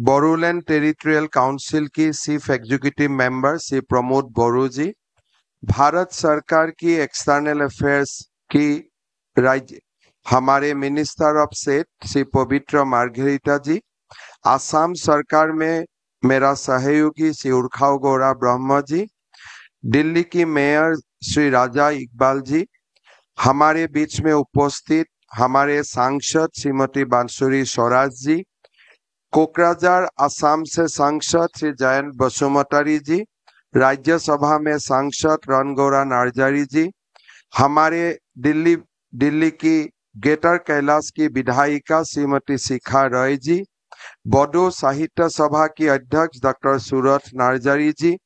Bodoland territorial council की chief executive member Shri Pramod Boro ji, Bharat सरकार की एक्सटर्नल अफेयर्स की राज्य हमारे मिनिस्टर ऑफ स्टेट श्री पवित्र मार्गेरिटा जी, आसाम सरकार में मेरा सहयोगी श्री उर्खाव गौरा ब्रह्म जी, दिल्ली की मेयर श्री राजा इकबाल जी, हमारे बीच में उपस्थित हमारे सांसद श्रीमती बांसुरी स्वराज जी, कोकराझार असम से सांसद श्री जयंत बसुमतारी जी, राज्यसभा में सांसद रणगौरा नार्जारी जी, हमारे दिल्ली की ग्रेटर कैलाश की विधायिका श्रीमती शिखा रॉय जी, बोडो साहित्य सभा की अध्यक्ष डॉक्टर सूरत नार्जारी जी,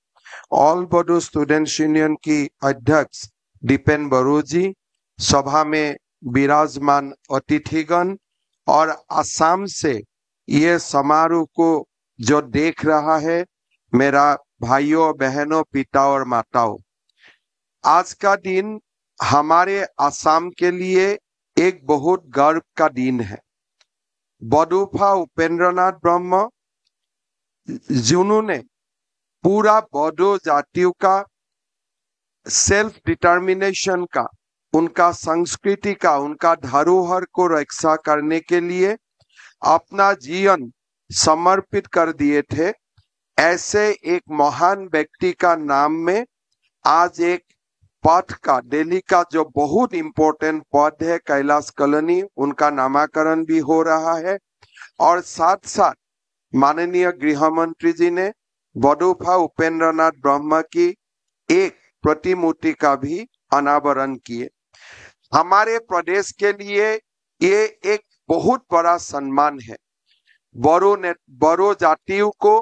ऑल बोडो स्टूडेंट्स यूनियन की अध्यक्ष दीपेन बरू जी, सभा में विराजमान अतिथिगण और असम से ये समारोह को जो देख रहा है मेरा भाइयों बहनों पिता और माताओं, आज का दिन हमारे असम के लिए एक बहुत गर्व का दिन है। बडोफा उपेंद्रनाथ ब्रह्म जिन्होंने पूरा बोडो जातियों का सेल्फ डिटर्मिनेशन का, उनका संस्कृति का, उनका धरोहर को रक्षा करने के लिए अपना जीवन समर्पित कर दिए थे, ऐसे एक महान व्यक्ति का नाम में आज एक पद का, दिल्ली का जो बहुत इंपॉर्टेंट पद है कैलाश कॉलोनी, उनका नामकरण भी हो रहा है। और साथ साथ माननीय गृह मंत्री जी ने बडोफा उपेंद्रनाथ ब्रह्म की एक प्रतिमूर्ति का भी अनावरण किए। हमारे प्रदेश के लिए ये एक बहुत बड़ा सम्मान है। बोरो जातियों को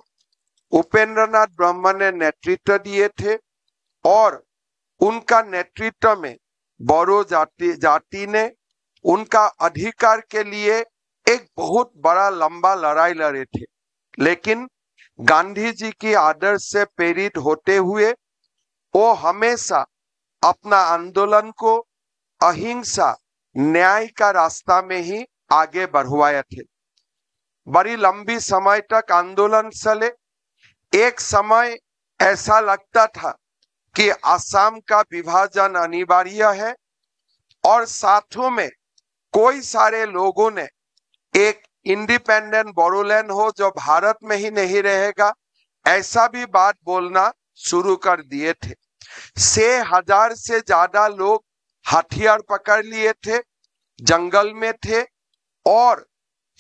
उपेंद्रनाथ ब्रह्म ने नेतृत्व दिए थे और उनका नेतृत्व में बोरो जाति ने उनका अधिकार के लिए एक बहुत बड़ा लंबा लड़ाई लड़े थे, लेकिन गांधी जी की आदर्श से प्रेरित होते हुए वो हमेशा अपना आंदोलन को अहिंसा न्याय का रास्ता में ही आगे बढ़वाए थे। बड़ी लंबी समय तक आंदोलन चले। एक समय ऐसा लगता था कि असम का विभाजन अनिवार्य है और साथों में कोई सारे लोगों ने एक इंडिपेंडेंट बोडोलैंड हो जो भारत में ही नहीं रहेगा, ऐसा भी बात बोलना शुरू कर दिए थे। 6,000 से ज्यादा लोग हथियार पकड़ लिए थे, जंगल में थे और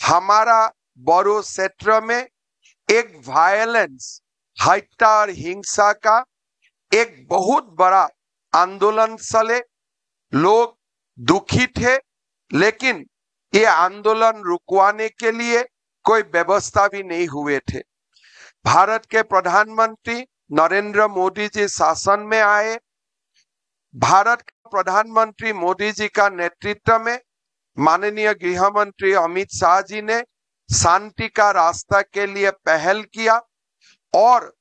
हमारा बोडो क्षेत्र में एक वायलेंस, हत्या और हिंसा का एक बहुत बड़ा आंदोलन चले। लोग दुखी थे, लेकिन ये आंदोलन रुकवाने के लिए कोई व्यवस्था भी नहीं हुए थे। भारत के प्रधानमंत्री नरेंद्र मोदी जी शासन में आए। भारत के प्रधानमंत्री मोदी जी का नेतृत्व में माननीय गृह मंत्री अमित शाह जी ने शांति का रास्ता के लिए पहल किया और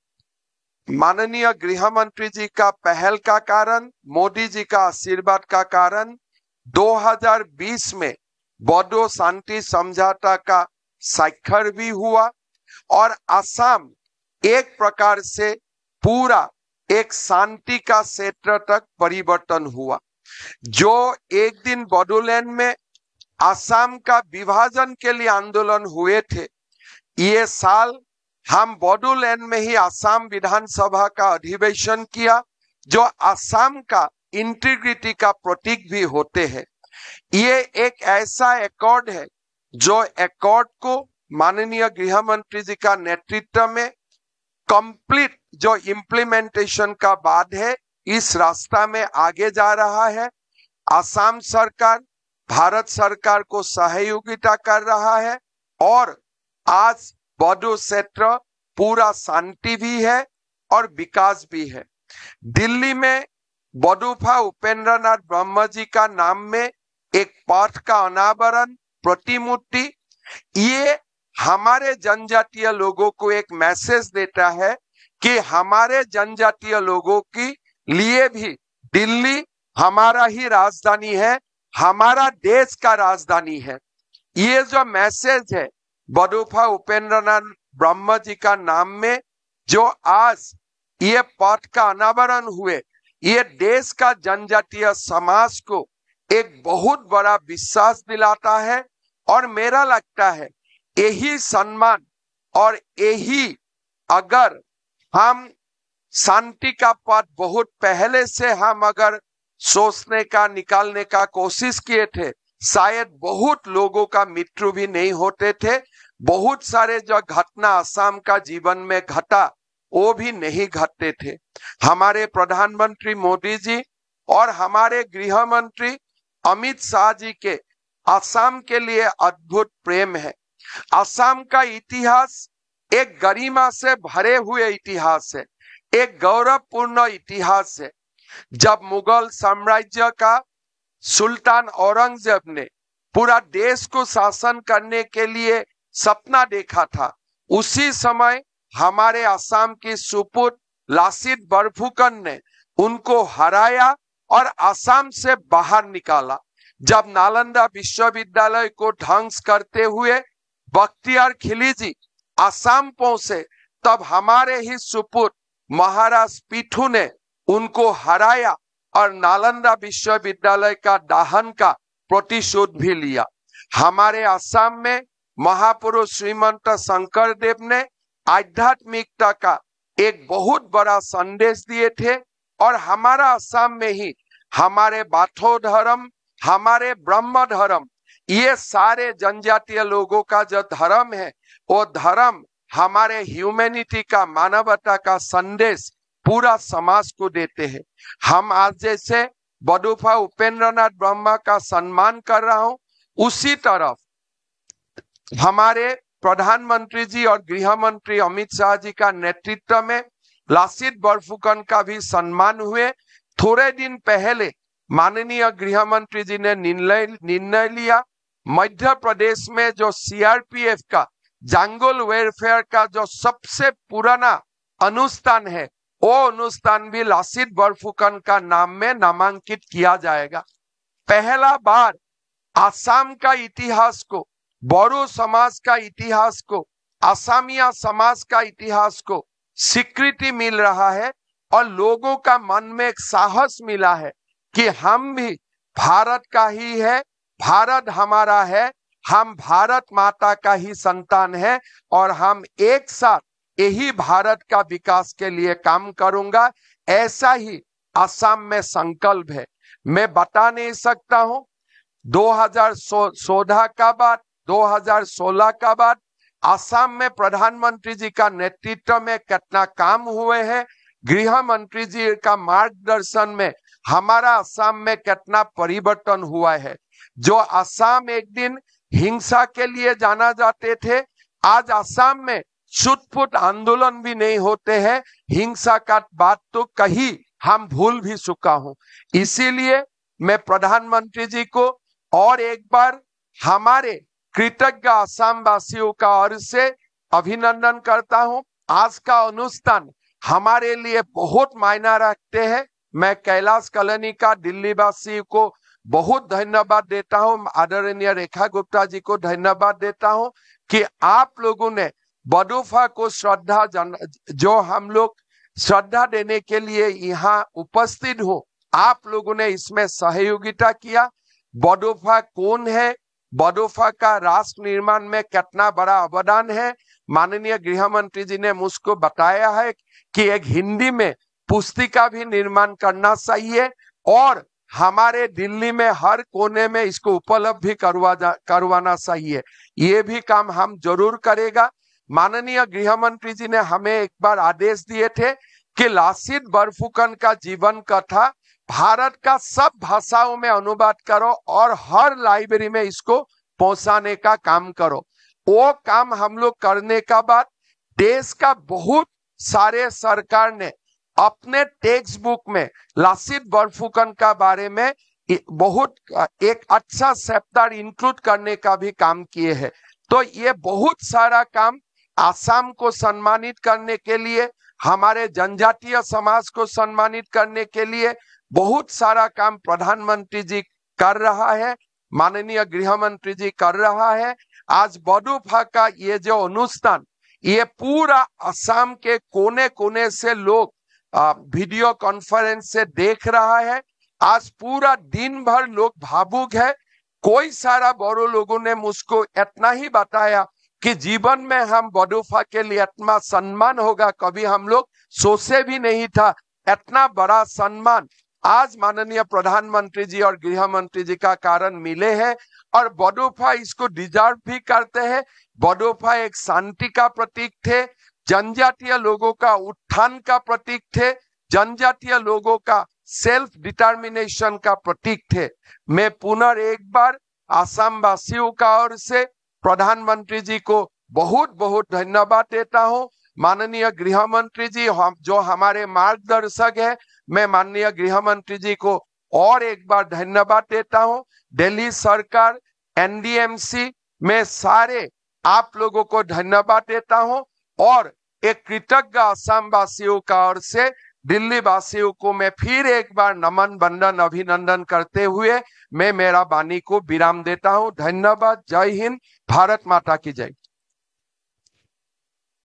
माननीय गृह मंत्री जी का पहल का कारण, मोदी जी का आशीर्वाद का कारण 2020 में बोडो शांति समझौता का स्वाक्षर भी हुआ और असम एक प्रकार से पूरा एक शांति का क्षेत्र तक परिवर्तन हुआ। जो एक दिन बोडोलैंड में असम का विभाजन के लिए आंदोलन हुए थे, ये साल हम बोडोलैंड में ही असम विधानसभा का अधिवेशन किया, जो असम का इंटीग्रिटी का प्रतीक भी होते हैं। ये एक ऐसा एकॉर्ड है जो एकॉर्ड को माननीय गृह मंत्री जी का नेतृत्व में कंप्लीट जो इम्प्लीमेंटेशन का बाद है, इस रास्ता में आगे जा रहा है। असम सरकार भारत सरकार को सहयोगिता कर रहा है और आज बोडो क्षेत्र पूरा शांति भी है और विकास भी है। दिल्ली में बडोफा उपेंद्रनाथ ब्रह्म जी का नाम में एक पथ का अनावरण, प्रतिमूर्ति, ये हमारे जनजातीय लोगों को एक मैसेज देता है कि हमारे जनजातीय लोगों के लिए भी दिल्ली हमारा ही राजधानी है, हमारा देश का राजधानी है। ये जो मैसेज है बडोफा उपेंद्रनाथ ब्रह्म जी का नाम में जो आज ये पद का अनावरण हुए, ये देश का जनजातीय समाज को एक बहुत बड़ा विश्वास दिलाता है। और मेरा लगता है यही सम्मान और यही, अगर हम शांति का पद बहुत पहले से हम अगर सोचने का निकालने का कोशिश किए थे, शायद बहुत लोगों का मृत्यु भी नहीं होते थे। बहुत सारे जो घटना असम का जीवन में घटा वो भी नहीं घटते थे। हमारे प्रधानमंत्री मोदी जी और हमारे गृह मंत्री अमित शाह जी के असम के लिए अद्भुत प्रेम है। असम का इतिहास एक गरिमा से भरे हुए इतिहास है, एक गौरवपूर्ण इतिहास है। जब मुगल साम्राज्य का सुल्तान औरंगजेब ने पूरा देश को शासन करने के लिए सपना देखा था, उसी समय हमारे असम की सुपुत्र लासित बरफुकन ने उनको हराया और असम से बाहर निकाला। जब नालंदा विश्वविद्यालय को ध्वंस करते हुए बख्तियार खिलजी असम पहुंचे, तब हमारे ही सुपुत्र महाराज पीठू ने उनको हराया और नालंदा विश्वविद्यालय का दाहन का प्रतिशोध भी लिया। हमारे असम में महापुरुष श्रीमंत शंकर देव ने आध्यात्मिकता का एक बहुत बड़ा संदेश दिए थे। और हमारा असम में ही हमारे बाथो धर्म, हमारे ब्रह्म धर्म, ये सारे जनजातीय लोगों का जो धर्म है, वो धर्म हमारे ह्यूमैनिटी का, मानवता का संदेश पूरा समाज को देते हैं। हम आज जैसे बडुफा उपेंद्रनाथ ब्रह्मा का सम्मान कर रहा हूं, उसी तरफ हमारे प्रधानमंत्री जी और गृह मंत्री अमित शाह जी का नेतृत्व में लासित बरफुकन का भी सम्मान हुए। थोड़े दिन पहले माननीय गृह मंत्री जी ने निर्णय लिया, मध्य प्रदेश में जो सीआरपीएफ का जंगल वेलफेयर का जो सबसे पुराना अनुष्ठान है, वो अनुष्ठान भी लासित बरफुकन का नाम में नामांकित किया जाएगा। पहला बार असम का इतिहास को, बोडो समाज का इतिहास को, असमिया समाज का इतिहास को स्वीकृति मिल रहा है और लोगों का मन में एक साहस मिला है कि हम भी भारत का ही है, भारत हमारा है, हम भारत माता का ही संतान है और हम एक साथ यही भारत का विकास के लिए काम करूंगा। ऐसा ही असम में संकल्प है। मैं बता नहीं सकता हूं 2014 का बाद, 2016 का बाद असम में प्रधानमंत्री जी का नेतृत्व में कितना काम हुए हैं, गृह मंत्री जी का मार्गदर्शन में हमारा असम में कितना परिवर्तन हुआ है। जो असम एक दिन हिंसा के लिए जाना जाते थे, आज असम में छुटपुट आंदोलन भी नहीं होते हैं। हिंसा का बात तो कहीं हम भूल भी चुका हूं। इसीलिए मैं प्रधानमंत्री जी को और एक बार हमारे कृतज्ञ असम वासियों का ओर से अभिनंदन करता हूं। आज का अनुष्ठान हमारे लिए बहुत मायना रखते हैं। मैं कैलाश कॉलोनी का दिल्ली वासी को बहुत धन्यवाद देता हूं, आदरणीय रेखा गुप्ता जी को धन्यवाद देता हूं कि आप लोगों ने बडुफा को श्रद्धा जो हम लोग श्रद्धा देने के लिए यहाँ उपस्थित हो, आप लोगों ने इसमें सहयोगिता किया। बडुफा कौन है, बडुफा का राष्ट्र निर्माण में कितना बड़ा अवदान है, माननीय गृह मंत्री जी ने मुझको बताया है कि एक हिंदी में पुस्तिका भी निर्माण करना चाहिए और हमारे दिल्ली में हर कोने में इसको उपलब्ध भी करवाना चाहिए। ये भी काम हम जरूर करेगा। माननीय गृह मंत्री जी ने हमें एक बार आदेश दिए थे कि लासित बरफुकन का जीवन कथा भारत का सब भाषाओं में अनुवाद करो और हर लाइब्रेरी में इसको पहुंचाने का काम करो। वो काम हम लोग करने का बाद देश का बहुत सारे सरकार ने अपने टेक्स्ट बुक में लासित बरफुकन का बारे में बहुत एक अच्छा चैप्टर इंक्लूड करने का भी काम किए हैं। तो ये बहुत सारा काम असम को सम्मानित करने के लिए, हमारे जनजातीय समाज को सम्मानित करने के लिए बहुत सारा काम प्रधानमंत्री जी कर रहा है, माननीय गृह मंत्री जी कर रहा है। आज बडुफा का ये जो अनुष्ठान, ये पूरा असम के कोने कोने से लोग वीडियो कॉन्फ्रेंस से देख रहा है। आज पूरा दिन भर लोग भावुक है। कोई सारा बोडो लोगों ने मुझको इतना ही बताया कि जीवन में हम बोडोफा के लिए इतना सम्मान होगा, कभी हम लोग सोचे भी नहीं था। इतना बड़ा सम्मान आज माननीय प्रधानमंत्री जी और गृह मंत्री जी का कारण मिले हैं, और बोडोफा इसको डिजर्व भी करते हैं। बोडोफा एक शांति का प्रतीक थे, जनजातीय लोगों का उत्थान का प्रतीक थे, जनजातीय लोगों का सेल्फ डिटर्मिनेशन का प्रतीक थे। मैं पुनः एक बार आसाम वासियों का ओर से प्रधानमंत्री जी को बहुत बहुत धन्यवाद देता हूं। माननीय गृह मंत्री जी जो हमारे मार्गदर्शक है, मैं माननीय गृह मंत्री जी को और एक बार धन्यवाद देता हूं। दिल्ली सरकार, एनडीएमसी में सारे आप लोगों को धन्यवाद देता हूं, और एक कृतज्ञ असम वासियों का ओर से दिल्ली वासियों को मैं फिर एक बार नमन वंदन अभिनंदन करते हुए मैं मेरा वाणी को विराम देता हूं। धन्यवाद। जय हिंद। भारत माता की जय।